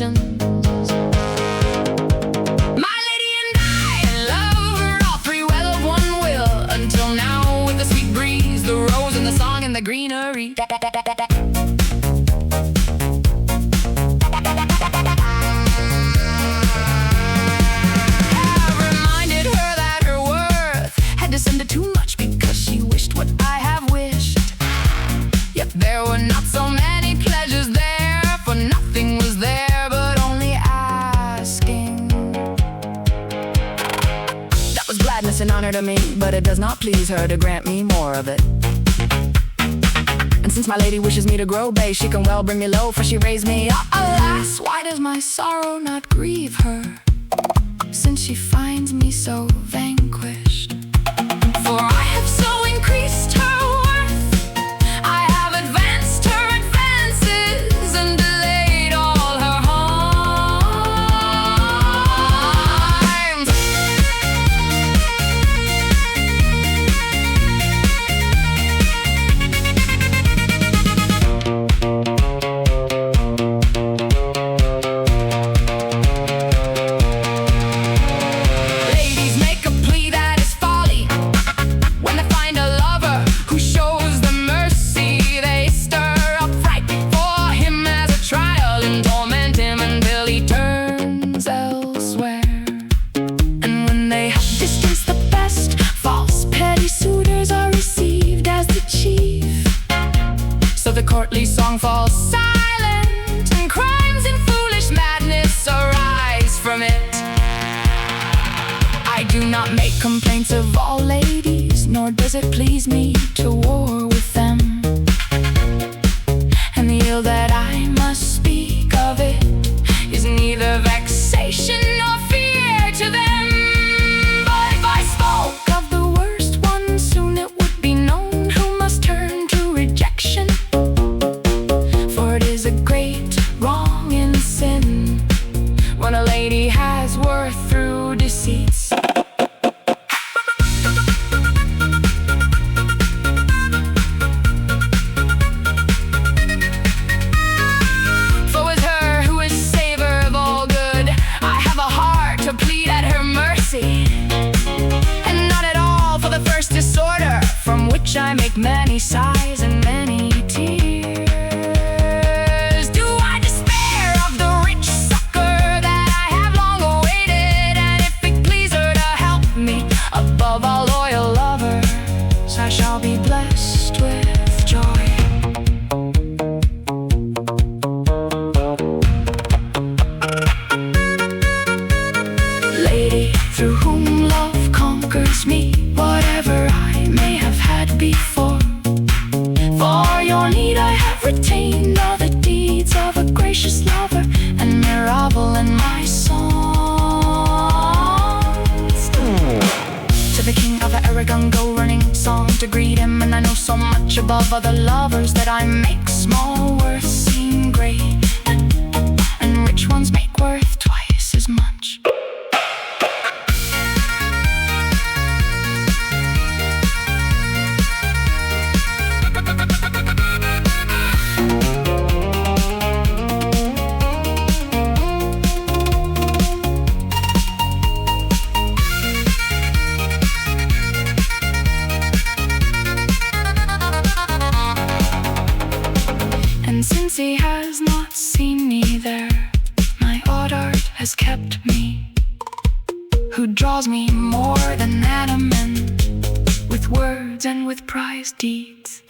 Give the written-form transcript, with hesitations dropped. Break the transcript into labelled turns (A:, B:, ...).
A: emotions. My lady and I love her all three well of one will, until now with the sweet breeze, the rose and the song and the greenery. Have reminded her that her worth had descended too much because she wished what I have wished. Yet there were not so many pleasures there, for nothing was there but only asking. That was gladness and honor to me, but it does not please her to grant me more of it. And since my lady wishes me to grow base, she can well bring me low, for she raised me up. Alas, why does my sorrow not grieve her, since she finds me so vanquished? For I have so increased her worth, I have advanced her advances, and delayed all her harms. Ladies make a plea that is folly. When they find a lover who shows them mercy, they stir up fright for him as a trial, and torment him until he turns elsewhere. And when they have distanced the best, false petty suitors are received as the chief. So the courtly song falls silent, and crimes and foolish madness arise from it. I do not make complaints of all ladies, nor does it please me to war with them. And the ill that I must speak of it is neither vexation nor fear to them. But if I spoke of the worst one, soon it would be known who must turn to rejection. For it is a great wrong and sin when a lady has worth through deceits. For with her who is savor of all good, I have a heart to plead at her mercy, and not at all for the first disorder, from which I make many sighs and many tears. Do I despair of the rich succor that I have long awaited? And if it please her to help me above all loyal lovers, I shall be blessed with joy. Lady, through whom love conquers me, whatever I may have had before. For your need I have retained all the deeds of a gracious lover, and MIRAVAL in my songs. To the king of Aragon go running song to greet him, and I know so much above other lovers that I make small worth seem great, and rich ones make worth twice as much. And since he has not seen me there, my odd art has kept me, who draws me more than adamant with words and with prize deeds.